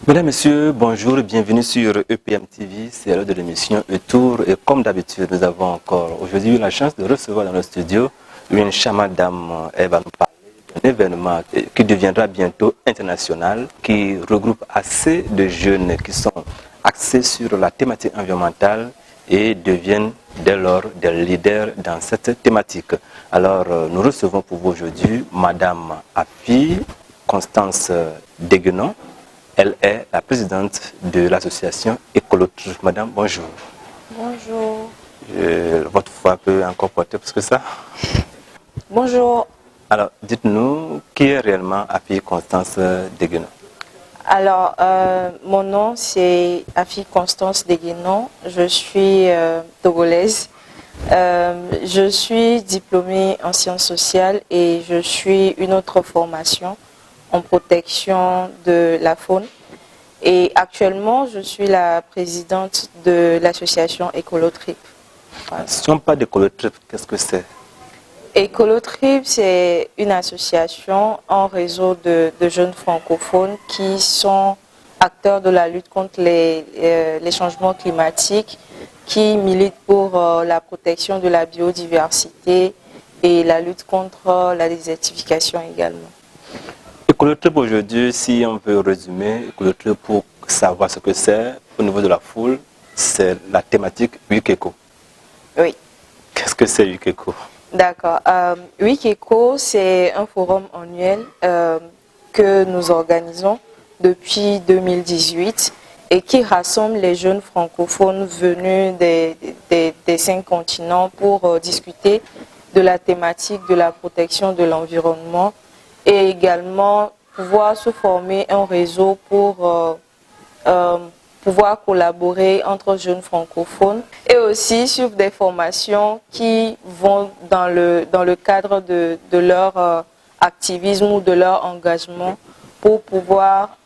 Mesdames, Messieurs, bonjour, bienvenue sur EPM TV, c'est l'heure de l'émission E-Tour et comme d'habitude, nous avons encore aujourd'hui la chance de recevoir dans le studio une charmante dame. Elle va nous parler d'un événement qui deviendra bientôt international, qui regroupe assez de jeunes qui sont axés sur la thématique environnementale et deviennent dès lors des leaders dans cette thématique. Alors, nous recevons pour vous aujourd'hui Madame Afi Constance Deguenon. Elle est la présidente de l'association Écolotrip. Madame, bonjour. Bonjour. Votre voix peut encore porter plus que ça. Bonjour. Alors, dites-nous, qui est réellement Afi Constance Deguenon? Alors, mon nom c'est Afi Constance Deguenon. Je suis togolaise. Je suis diplômée en sciences sociales et je suis une autre formation en protection de la faune. Et actuellement, je suis la présidente de l'association Écolotrip. Voilà. Si on parle d'Écolotrip, qu'est-ce que c'est? Écolotrip, c'est une association en réseau de jeunes francophones qui sont acteurs de la lutte contre les changements climatiques, qui militent pour la protection de la biodiversité et la lutte contre la désertification également. Écolotrip aujourd'hui, si on veut résumer, Écolotrip pour savoir ce que c'est au niveau de la foule, c'est la thématique Week-Éco. Oui. Qu'est-ce que c'est Week-Éco? D'accord. Week-Éco, c'est un forum annuel que nous organisons depuis 2018 et qui rassemble les jeunes francophones venus des 5 continents pour discuter de la thématique de la protection de l'environnement et également pouvoir se former un réseau pour pouvoir collaborer entre jeunes francophones et aussi suivre des formations qui vont dans le cadre de leur activisme ou de leur engagement pour pouvoir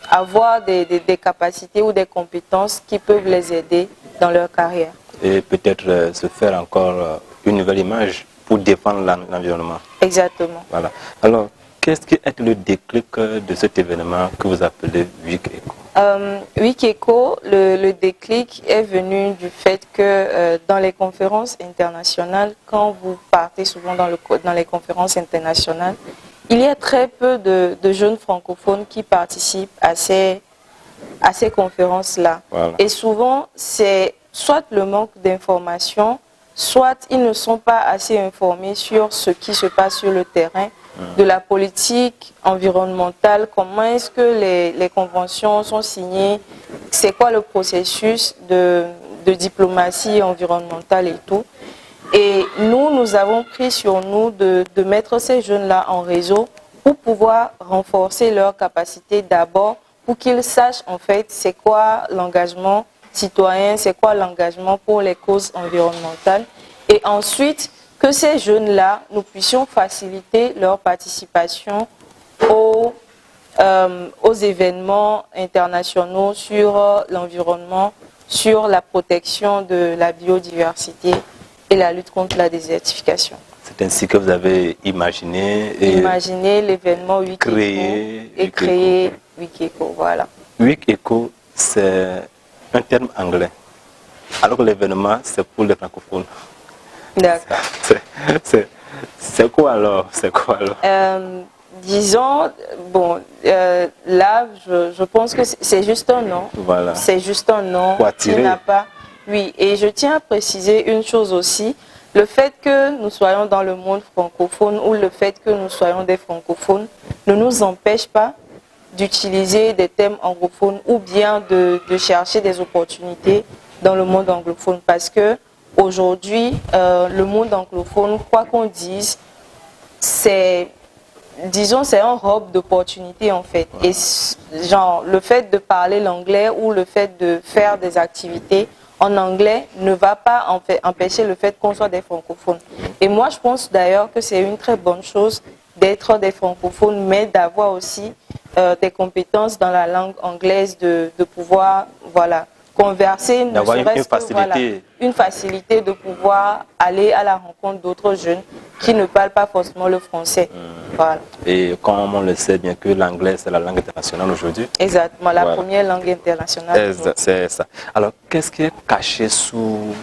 avoir des capacités ou des compétences qui peuvent les aider dans leur carrière. Et peut-être se faire encore une nouvelle image pour défendre l'environnement. Exactement. Voilà. Alors, qu'est-ce qui est le déclic de cet événement que vous appelez Week-Éco? Week-Éco, le déclic est venu du fait que dans les conférences internationales, quand vous partez souvent dans les conférences internationales, il y a très peu de jeunes francophones qui participent à ces conférences-là. Voilà. Et souvent, c'est soit le manque d'informations, soit ils ne sont pas assez informés sur ce qui se passe sur le terrain, de la politique environnementale, comment est-ce que les conventions sont signées, c'est quoi le processus de diplomatie environnementale et tout. Et nous avons pris sur nous de mettre ces jeunes-là en réseau pour pouvoir renforcer leurs capacités d'abord, pour qu'ils sachent en fait c'est quoi l'engagement citoyen, c'est quoi l'engagement pour les causes environnementales. Et ensuite, que ces jeunes-là, nous puissions faciliter leur participation aux événements internationaux sur l'environnement, sur la protection de la biodiversité et la lutte contre la désertification. C'est ainsi que vous avez imaginé l'événement Week-Éco et créé Week-Éco, voilà. Week-Éco, c'est un terme anglais, alors que l'événement, c'est pour les francophones. D'accord. C'est quoi alors? Disons, bon, là, je pense que c'est juste un nom. Voilà. C'est juste un nom qui n'a pas... Oui, et je tiens à préciser une chose aussi. Le fait que nous soyons dans le monde francophone ou le fait que nous soyons des francophones ne nous empêche pas d'utiliser des thèmes anglophones ou bien de chercher des opportunités dans le monde anglophone. Parce que aujourd'hui, le monde anglophone, quoi qu'on dise, c'est un hub d'opportunités en fait. Et genre, le fait de parler l'anglais ou le fait de faire des activités en anglais ne va pas empêcher le fait qu'on soit des francophones. Et moi, je pense d'ailleurs que c'est une très bonne chose d'être des francophones, mais d'avoir aussi des compétences dans la langue anglaise, de pouvoir, voilà, converser, ne d'avoir serait-ce une que, facilité. voilà, une facilité de pouvoir aller à la rencontre d'autres jeunes qui ne parlent pas forcément le français. Voilà. Et comme on le sait bien que l'anglais, c'est la langue internationale aujourd'hui. Exactement, la Voilà. première langue internationale. C'est ça. Alors, qu'est-ce qui est caché sous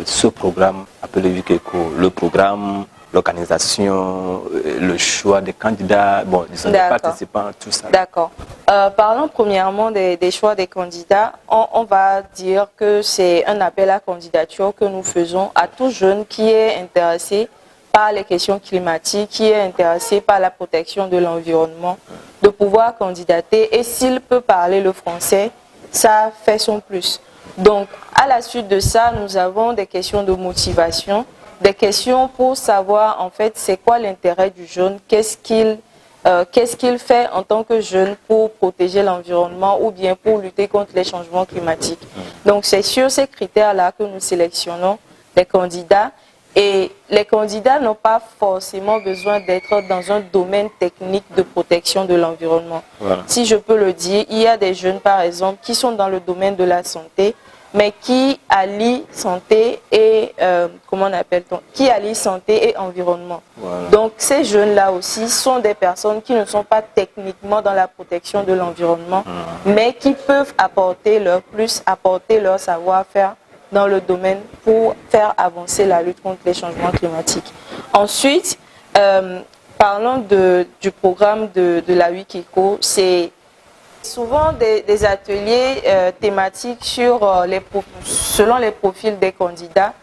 ce programme appelé Wikeko? Le programme, l'organisation, le choix des candidats, bon, disons des participants, tout ça. D'accord. Parlons premièrement des choix des candidats. On va dire que c'est un appel à candidature que nous faisons à tout jeune qui est intéressé par les questions climatiques, qui est intéressé par la protection de l'environnement, de pouvoir candidater. Et s'il peut parler le français, ça fait son plus. Donc, à la suite de ça, nous avons des questions de motivation, des questions pour savoir en fait c'est quoi l'intérêt du jeune, qu'est-ce qu'il fait en tant que jeune pour protéger l'environnement ou bien pour lutter contre les changements climatiques. Donc c'est sur ces critères-là que nous sélectionnons les candidats. Et les candidats n'ont pas forcément besoin d'être dans un domaine technique de protection de l'environnement. Voilà. Si je peux le dire, il y a des jeunes par exemple qui sont dans le domaine de la santé, mais qui allient santé et qui allient santé et environnement. Voilà. Donc ces jeunes-là aussi sont des personnes qui ne sont pas techniquement dans la protection de l'environnement, mais qui peuvent apporter leur plus, apporter leur savoir-faire dans le domaine pour faire avancer la lutte contre les changements climatiques. Ensuite, parlons du programme de la Wikeko. C'est souvent des ateliers thématiques selon les profils des candidats.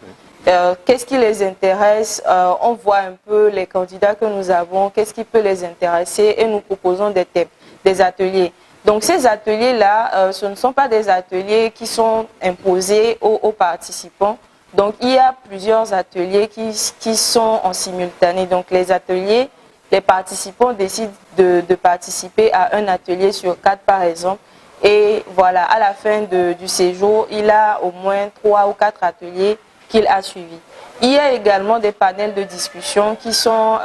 Qu'est-ce qui les intéresse? On voit un peu les candidats que nous avons, qu'est-ce qui peut les intéresser et nous proposons des thèmes, des ateliers. Donc ces ateliers-là, ce ne sont pas des ateliers qui sont imposés aux participants. Donc il y a plusieurs ateliers qui sont en simultané. Donc les ateliers, les participants décident de participer à un atelier sur 4 par exemple. Et voilà, à la fin du séjour, il a au moins 3 ou 4 ateliers qu'il a suivis. Il y a également des panels de discussion qui sont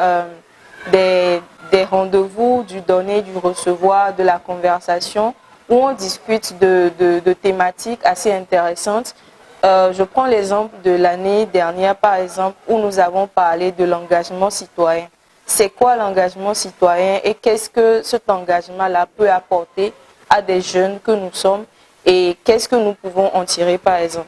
des rendez-vous, du donner, du recevoir, de la conversation, où on discute de thématiques assez intéressantes. Je prends l'exemple de l'année dernière, par exemple, où nous avons parlé de l'engagement citoyen. C'est quoi l'engagement citoyen et qu'est-ce que cet engagement-là peut apporter à des jeunes que nous sommes et qu'est-ce que nous pouvons en tirer, par exemple.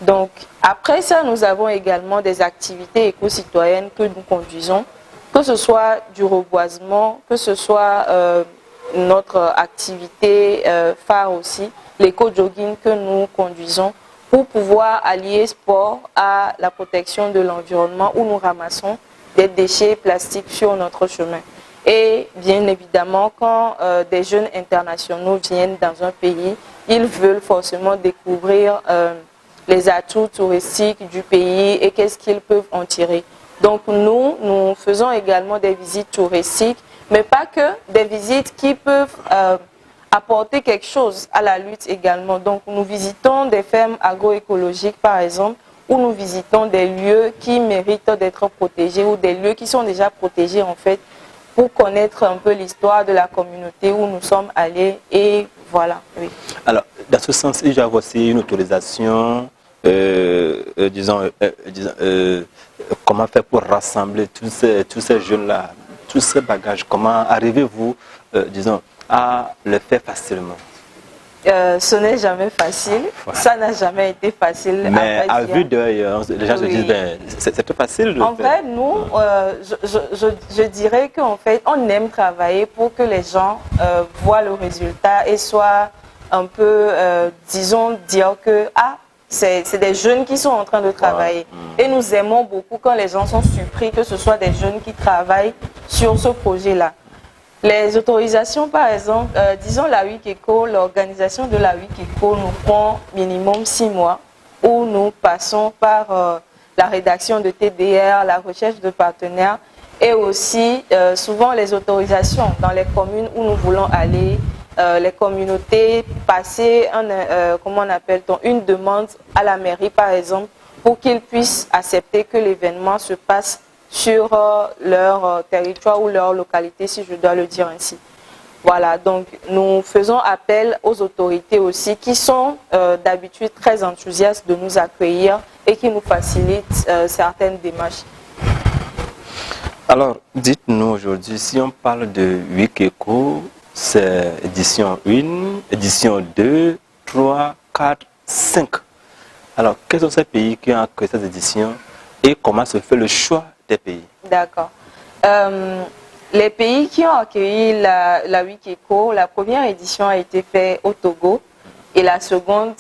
Donc, après ça, nous avons également des activités éco-citoyennes que nous conduisons, que ce soit du reboisement, que ce soit notre activité phare aussi, l'éco-jogging que nous conduisons pour pouvoir allier sport à la protection de l'environnement où nous ramassons des déchets plastiques sur notre chemin. Et bien évidemment, quand des jeunes internationaux viennent dans un pays, ils veulent forcément découvrir les atouts touristiques du pays et qu'est-ce qu'ils peuvent en tirer. Donc nous faisons également des visites touristiques, mais pas que, des visites qui peuvent apporter quelque chose à la lutte également. Donc nous visitons des fermes agroécologiques par exemple, où nous visitons des lieux qui méritent d'être protégés ou des lieux qui sont déjà protégés en fait, pour connaître un peu l'histoire de la communauté où nous sommes allés et voilà. Oui. Alors, dans ce sens, il y a aussi une autorisation, comment faire pour rassembler tous ces jeunes-là, tous ces bagages, comment arrivez-vous, à le faire facilement? Ce n'est jamais facile, voilà. Ça n'a jamais été facile. Mais à vue d'œil, les gens se disent, ben, c'est tout facile de en faire. fait, nous, je dirais qu'en fait, on aime travailler pour que les gens voient le résultat et soient un peu, disons, dire que c'est des jeunes qui sont en train de travailler. Voilà. Et nous aimons beaucoup quand les gens sont surpris que ce soit des jeunes qui travaillent sur ce projet-là. Les autorisations, par exemple, disons la Wikeko, l'organisation de la Wikeko nous prend minimum 6 mois où nous passons par la rédaction de TDR, la recherche de partenaires et aussi souvent les autorisations dans les communes où nous voulons aller, les communautés, passer une demande à la mairie par exemple pour qu'ils puissent accepter que l'événement se passe sur leur territoire ou leur localité, si je dois le dire ainsi. Voilà, donc nous faisons appel aux autorités aussi qui sont d'habitude très enthousiastes de nous accueillir et qui nous facilitent certaines démarches. Alors, dites-nous aujourd'hui, si on parle de Wikeko, c'est édition 1, édition 2, 3, 4, 5. Alors, quels sont ces pays qui ont accueilli cette édition et comment se fait le choix des pays? D'accord. Les pays qui ont accueilli la Wikeko, la première édition a été faite au Togo et la seconde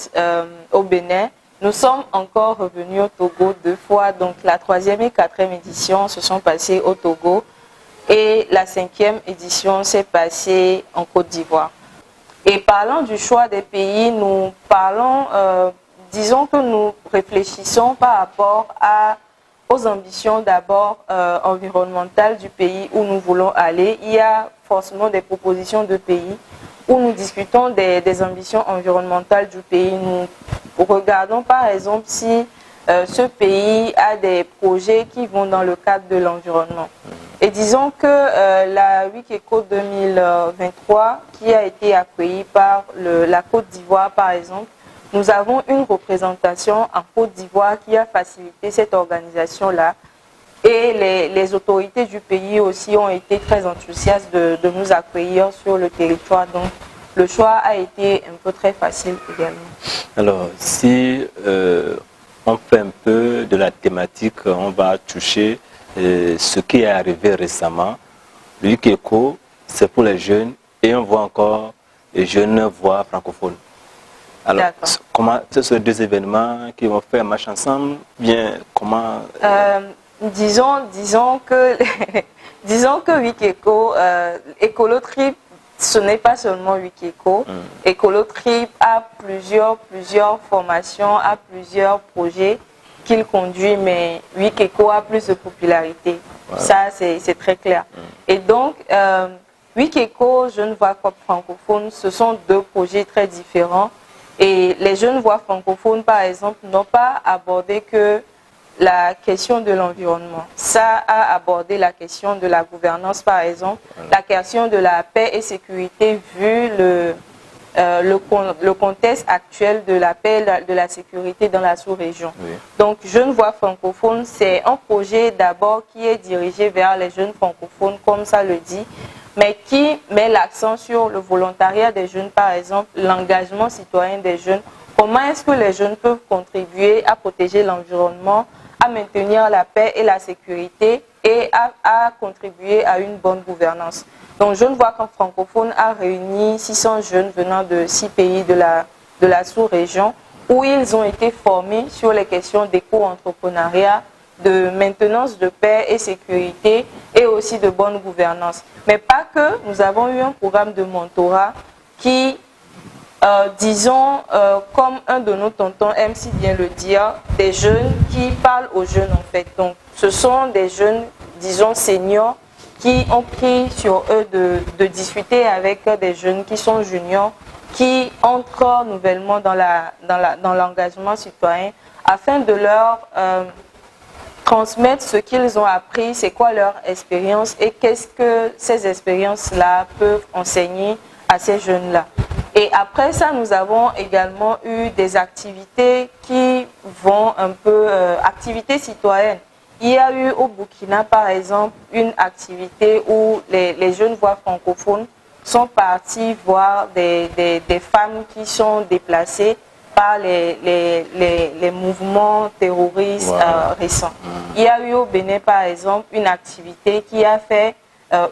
au Bénin. Nous sommes encore revenus au Togo 2 fois, donc la 3e et 4e édition se sont passées au Togo et la 5e édition s'est passée en Côte d'Ivoire. Et parlant du choix des pays, nous parlons, disons que nous réfléchissons par rapport aux ambitions d'abord environnementales du pays où nous voulons aller. Il y a forcément des propositions de pays où nous discutons des ambitions environnementales du pays. Nous regardons par exemple si ce pays a des projets qui vont dans le cadre de l'environnement. Et disons que la Wikeko 2023, qui a été accueillie par la Côte d'Ivoire par exemple, nous avons une représentation en Côte d'Ivoire qui a facilité cette organisation-là. Et les autorités du pays aussi ont été très enthousiastes de nous accueillir sur le territoire. Donc, le choix a été un peu très facile également. Alors, si on fait un peu de la thématique, on va toucher ce qui est arrivé récemment. Le Wikeko, c'est pour les jeunes et on voit encore les jeunes voix francophones. Alors, comment ces deux événements qui vont faire marche ensemble, bien comment disons que disons que Wikeko, Ecolotrip, ce n'est pas seulement Wikeko. Ecolotrip a plusieurs formations, a plusieurs projets qu'il conduit, mais Wikeko a plus de popularité. Voilà. Ça, c'est très clair. Et donc, Wikeko, Jeunes Voix francophones, ce sont deux projets très différents. Et les Jeunes Voix francophones, par exemple, n'ont pas abordé que la question de l'environnement. Ça a abordé la question de la gouvernance, par exemple, la question de la paix et sécurité, vu le contexte actuel de la paix et de la sécurité dans la sous-région. Oui. Donc, Jeunes Voix francophones, c'est un projet d'abord qui est dirigé vers les jeunes francophones, comme ça le dit, mais qui met l'accent sur le volontariat des jeunes, par exemple, l'engagement citoyen des jeunes. Comment est-ce que les jeunes peuvent contribuer à protéger l'environnement, à maintenir la paix et la sécurité et à contribuer à une bonne gouvernance. Donc, Jeunes Voix francophones a réuni 600 jeunes venant de 6 pays de la sous-région où ils ont été formés sur les questions d'éco-entrepreneuriat, de maintenance de paix et sécurité et aussi de bonne gouvernance. Mais pas que, nous avons eu un programme de mentorat qui, disons, comme un de nos tontons aime si bien le dire, des jeunes qui parlent aux jeunes en fait. Donc, ce sont des jeunes, disons, seniors qui ont pris sur eux de discuter avec des jeunes qui sont juniors, qui entrent nouvellement dans l'engagement citoyen afin de leur transmettre ce qu'ils ont appris, c'est quoi leur expérience et qu'est-ce que ces expériences-là peuvent enseigner à ces jeunes-là. Et après ça, nous avons également eu des activités qui vont un peu, activités citoyennes. Il y a eu au Burkina, par exemple, une activité où les jeunes voix francophones sont partis voir des femmes qui sont déplacées par les mouvements terroristes récents. Il y a eu au Bénin, par exemple, une activité qui a fait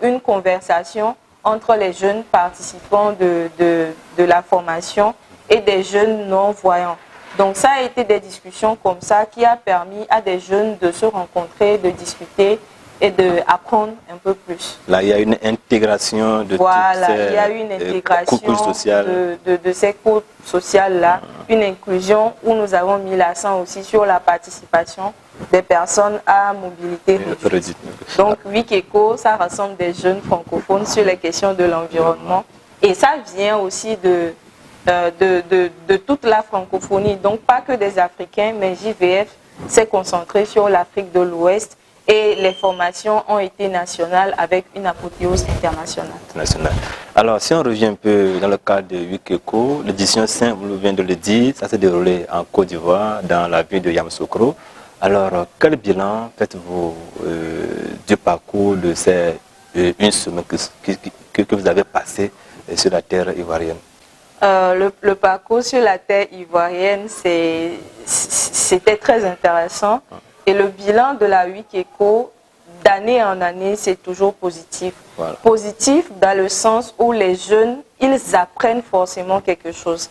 une conversation entre les jeunes participants de la formation et des jeunes non-voyants. Donc ça a été des discussions comme ça qui a permis à des jeunes de se rencontrer, de discuter et d'apprendre un peu plus. Là, il y a une intégration de toutes ces il y a une intégration couches sociales. de ces couches sociales-là, une inclusion où nous avons mis l'accent aussi sur la participation des personnes à mobilité réduite. Donc, Wikeko, ça rassemble des jeunes francophones sur les questions de l'environnement. Et ça vient aussi de toute la francophonie. Donc, pas que des Africains, mais JVF s'est concentré sur l'Afrique de l'Ouest et les formations ont été nationales avec une apothéose internationale. Alors, si on revient un peu dans le cadre de Wikeko, l'édition 5, vous venez de le dire, ça s'est déroulé en Côte d'Ivoire, dans la ville de Yamoussoukro. Alors, quel bilan faites-vous du parcours de ces une semaine que vous avez passé sur la terre ivoirienne? Le parcours sur la terre ivoirienne, c'était très intéressant. Et le bilan de la Wikeko, d'année en année, c'est toujours positif. Voilà. Positif dans le sens où les jeunes, ils apprennent forcément quelque chose.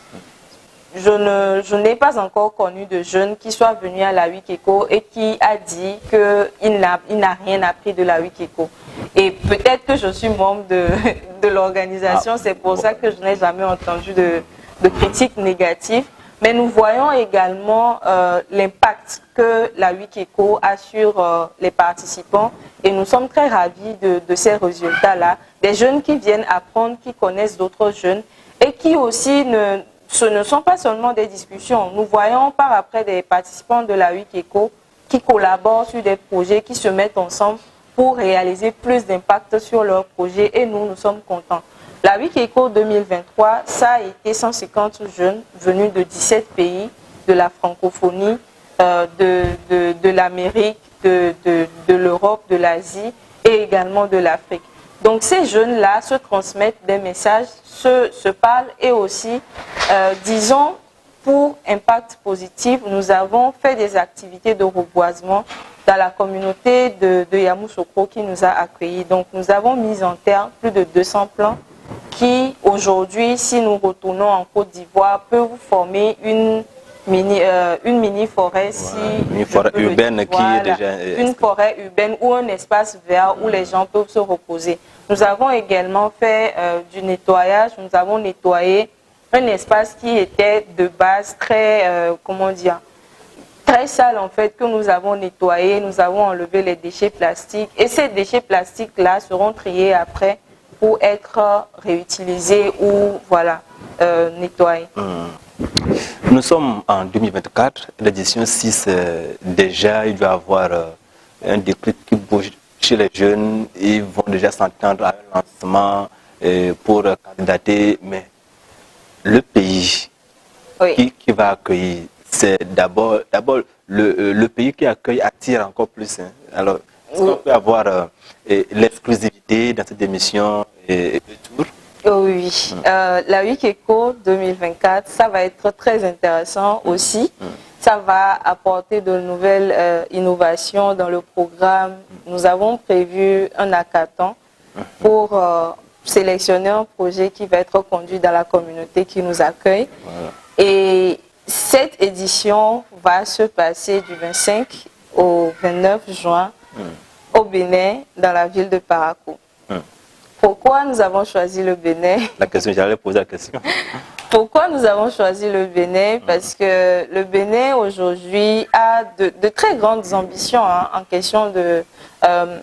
Je n'ai pas encore connu de jeune qui soit venu à la Wikeko et qui a dit qu'il n'a rien appris de la Wikeko. Et peut-être que je suis membre de l'organisation, c'est pour ça que je n'ai jamais entendu de critiques négatives. Mais nous voyons également l'impact que la Wikeko a sur les participants et nous sommes très ravis de ces résultats-là. Des jeunes qui viennent apprendre, qui connaissent d'autres jeunes et qui aussi ce ne sont pas seulement des discussions. Nous voyons par après des participants de la Wikeko qui collaborent sur des projets, qui se mettent ensemble pour réaliser plus d'impact sur leurs projets et nous sommes contents. La Wikeko 2023, ça a été 150 jeunes venus de 17 pays, de la francophonie, de l'Amérique, de l'Europe, de l'Asie et également de l'Afrique. Donc ces jeunes-là se transmettent des messages, se parlent et aussi, disons, pour impact positif, nous avons fait des activités de reboisement dans la communauté de Yamoussoukro qui nous a accueillis. Donc nous avons mis en terre plus de 200 plants qui aujourd'hui, si nous retournons en Côte d'Ivoire, peut vous former une mini-forêt, une forêt urbaine qui est déjà... Une forêt urbaine ou un espace vert où les gens peuvent se reposer. Nous avons également fait du nettoyage, nous avons nettoyé un espace qui était de base très, comment dire, très sale en fait, que nous avons nettoyé, nous avons enlevé les déchets plastiques et ces déchets plastiques-là seront triés après pour être réutilisés ou voilà, nettoyés. Nous sommes en 2024, l'édition 6, déjà il doit y avoir un déclic qui bouge chez les jeunes, ils vont déjà s'entendre à un lancement pour candidater, mais le pays qui va accueillir, c'est d'abord le pays qui accueille attire encore plus. Hein. Alors, est-ce qu'on peut avoir l'exclusivité dans cette émission et tout? Oui, la Wikeko 2024, ça va être très intéressant aussi. Ça va apporter de nouvelles innovations dans le programme. Nous avons prévu un hackathon pour sélectionner un projet qui va être conduit dans la communauté qui nous accueille. Voilà. Et cette édition va se passer du 25 au 29 juin au Bénin, dans la ville de Parakou. Pourquoi nous avons choisi le Bénin? La question, j'allais poser la question. Pourquoi nous avons choisi le Bénin? Parce que le Bénin aujourd'hui a de très grandes ambitions hein,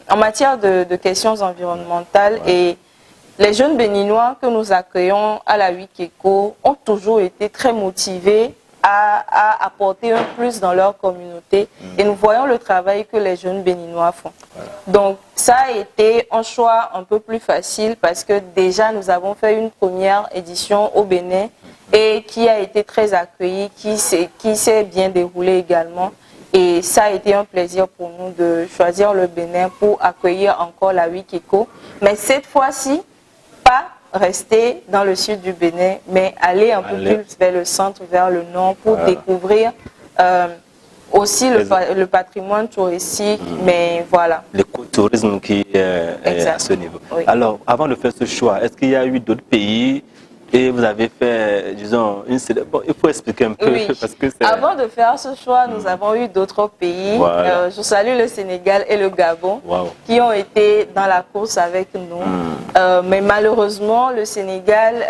en matière de questions environnementales. Ouais. Et les jeunes béninois que nous accueillons à la Wikeko ont toujours été très motivés à apporter un plus dans leur communauté. Et nous voyons le travail que les jeunes béninois font. Voilà. Donc ça a été un choix un peu plus facile parce que déjà nous avons fait une première édition au Bénin et qui a été très accueillie, qui s'est bien déroulée également. Et ça a été un plaisir pour nous de choisir le Bénin pour accueillir encore la Wikeko. Mais cette fois-ci, pas rester dans le sud du Bénin, mais aller un peu plus vers le centre, vers le nord, pour découvrir aussi le patrimoine touristique, mais voilà. L'écotourisme qui est à ce niveau. Oui. Alors, avant de faire ce choix, est-ce qu'il y a eu d'autres pays et vous avez fait, disons, bon, il faut expliquer un peu. Oui. Parce que avant de faire ce choix, nous avons eu d'autres pays. Voilà. Je salue le Sénégal et le Gabon qui ont été dans la course avec nous. Mais malheureusement, le Sénégal,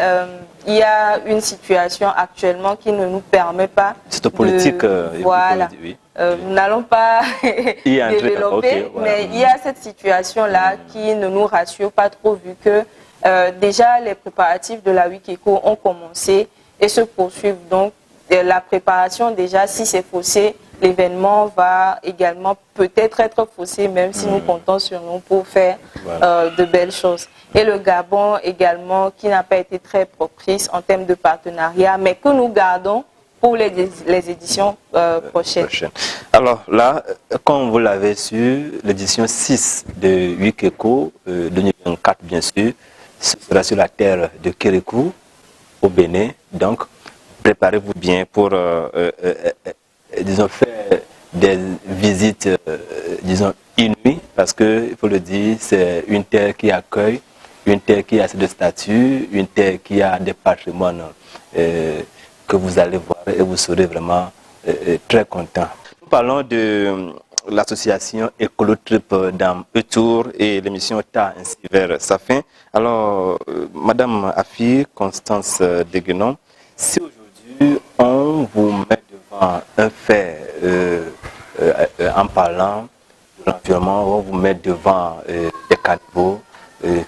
il y a une situation actuellement qui ne nous permet pas. C'est politique. Voilà. Oui. Nous n'allons pas développer, mais il y a cette situation-là qui ne nous rassure pas trop vu que déjà les préparatifs de la Wikeko ont commencé et se poursuivent. Donc, la préparation déjà, si c'est faussé, l'événement va également peut-être être faussé, même si nous comptons sur nous pour faire de belles choses. Et le Gabon également, qui n'a pas été très propice en termes de partenariat, mais que nous gardons pour les éditions prochaines. Alors là, comme vous l'avez su, l'édition 6 de Wikeko 2024, bien sûr, ce sera sur la terre de Kérékou, au Bénin. Donc, préparez-vous bien pour, disons, faire des visites, disons, inouïes, parce que, il faut le dire, c'est une terre qui accueille, une terre qui a assez de statut, une terre qui a des patrimoines que vous allez voir et vous serez vraiment très content. Nous parlons de l'association Écolotrip dans E-Tour et l'émission tend ainsi vers sa fin. Alors, Madame Afi Constance Deguenon, si aujourd'hui on vous met devant un fait en parlant de l'environnement, on vous met devant des caniveaux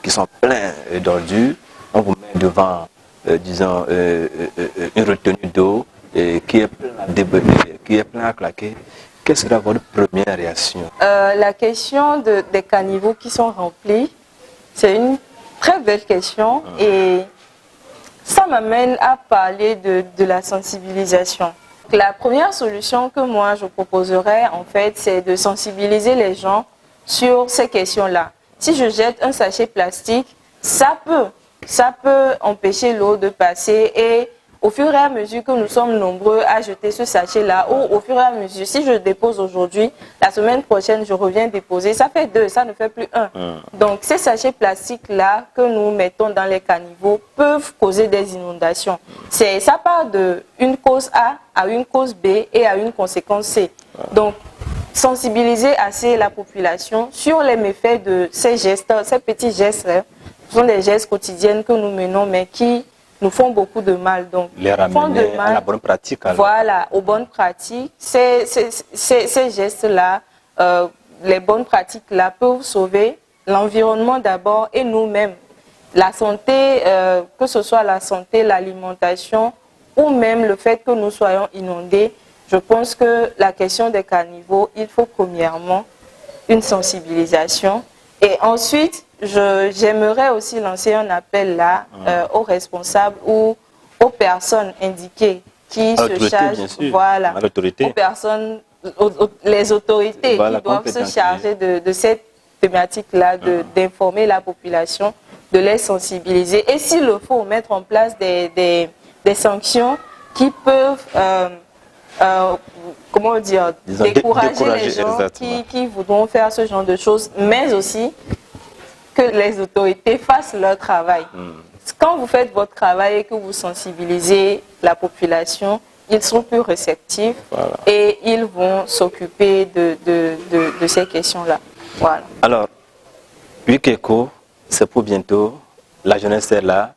qui sont pleins d'ordures, on vous met devant, disons, une retenue d'eau qui est pleine à déborder, qui est pleine à claquer, quelle sera votre première réaction? La question des caniveaux qui sont remplis, c'est une très belle question et ça m'amène à parler de la sensibilisation. La première solution que moi je proposerais en fait, c'est de sensibiliser les gens sur ces questions-là. Si je jette un sachet plastique, ça peut empêcher l'eau de passer et au fur et à mesure que nous sommes nombreux à jeter ce sachet-là, ou au fur et à mesure, si je dépose aujourd'hui, la semaine prochaine, je reviens déposer, ça fait 2, ça ne fait plus 1. Donc, ces sachets plastiques-là que nous mettons dans les caniveaux peuvent causer des inondations. Ça part d'une cause A à une cause B et à une conséquence C. Donc, sensibiliser assez la population sur les méfaits de ces gestes, ces petits gestes-là. Ce sont des gestes quotidiens que nous menons, mais qui nous font beaucoup de mal. Donc, les ramener à la bonne pratique. Alors. Voilà, aux bonnes pratiques. Ces gestes-là, les bonnes pratiques-là peuvent sauver l'environnement d'abord et nous-mêmes. La santé, que ce soit la santé, l'alimentation ou même le fait que nous soyons inondés, je pense que la question des caniveaux, il faut premièrement une sensibilisation. Et ensuite, j'aimerais aussi lancer un appel là aux responsables ou aux personnes indiquées qui se chargent, voilà, aux personnes, les autorités qui doivent se charger de cette thématique-là, d'informer la population, de les sensibiliser. Et s'il le faut, mettre en place des sanctions qui peuvent, comment dire, décourager les gens qui voudront faire ce genre de choses, mais aussi que les autorités fassent leur travail. Quand vous faites votre travail et que vous sensibilisez la population, ils sont plus réceptifs et ils vont s'occuper de ces questions-là. Voilà. Alors, Wikeko, c'est pour bientôt. La jeunesse est là,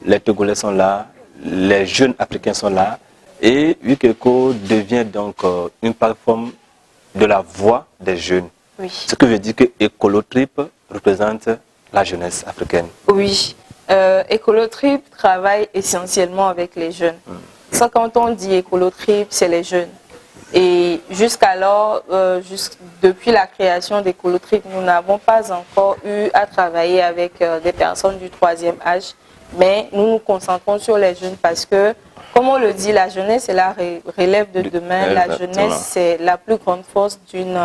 les Togolais sont là, les jeunes africains sont là. Et Wikeko devient donc une plateforme de la voix des jeunes. Oui. Ce que veut dire que Écolotrip représente la jeunesse africaine. Oui. Écolotrip travaille essentiellement avec les jeunes. Ça, quand on dit Écolotrip, c'est les jeunes. Et jusqu'alors, depuis la création d'Écolotrip, nous n'avons pas encore eu à travailler avec des personnes du 3e âge, mais nous nous concentrons sur les jeunes parce que, comme on le dit, la jeunesse c'est la relève de demain. La jeunesse c'est la plus grande force d'une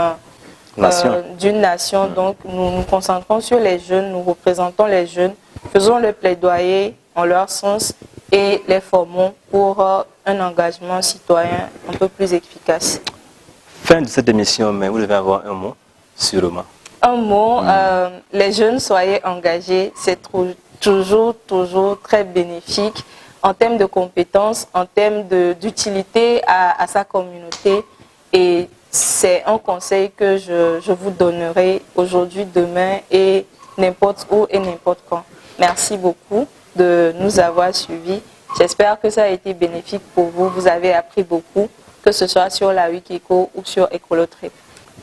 nation. Donc nous nous concentrons sur les jeunes, nous représentons les jeunes, faisons le plaidoyer en leur sens et les formons pour un engagement citoyen un peu plus efficace. Fin de cette émission, mais vous devez avoir un mot, sûrement. Un mot, les jeunes soyez engagés, c'est toujours très bénéfique en termes de compétences, en termes d'utilité à sa communauté. Et c'est un conseil que je vous donnerai aujourd'hui, demain et n'importe où et n'importe quand. Merci beaucoup de nous avoir suivis. J'espère que ça a été bénéfique pour vous. Vous avez appris beaucoup, que ce soit sur la Wikeko ou sur Écolotrip.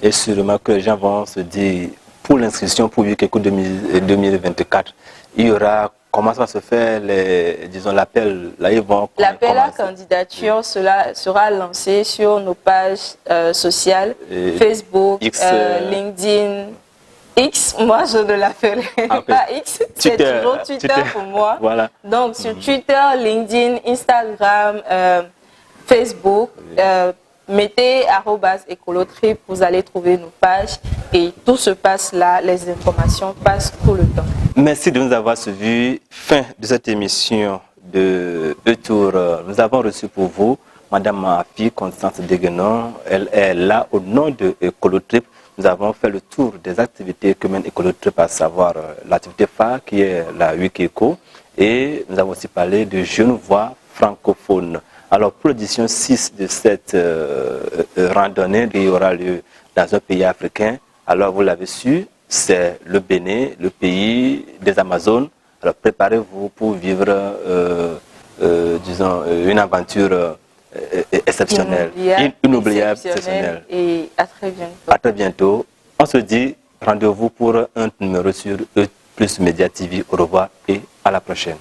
Et sûrement que les gens vont se dire, pour l'inscription pour Wikeko 2024, il y aura comment ça va se faire, disons, l'appel? Là, ils vont L'appel à commencer. candidature cela sera lancé sur nos pages sociales, Et Facebook, X, LinkedIn, X. Moi, je ne l'appellerai pas X, c'est Twitter, toujours Twitter pour moi. Voilà. Donc, sur Twitter, LinkedIn, Instagram, Facebook, mettez @ecolotrip, vous allez trouver nos pages et tout se passe là, les informations passent tout le temps. Merci de nous avoir suivis. Fin de cette émission de E-Tour. Nous avons reçu pour vous Madame Afi Constance Deguenon. Elle est là au nom de Ecolotrip. Nous avons fait le tour des activités que mène Ecolotrip, à savoir l'activité phare qui est la Wikieco. Et nous avons aussi parlé de jeunes voix francophones. Alors, pour l'édition 6 de cette randonnée qui aura lieu dans un pays africain, alors vous l'avez su, c'est le Bénin, le pays des Amazones. Alors, préparez-vous pour vivre, disons, une aventure exceptionnelle, inoubliable, exceptionnelle. Et à très bientôt. À très bientôt. On se dit rendez-vous pour un numéro sur E+ Média TV. Au revoir et à la prochaine.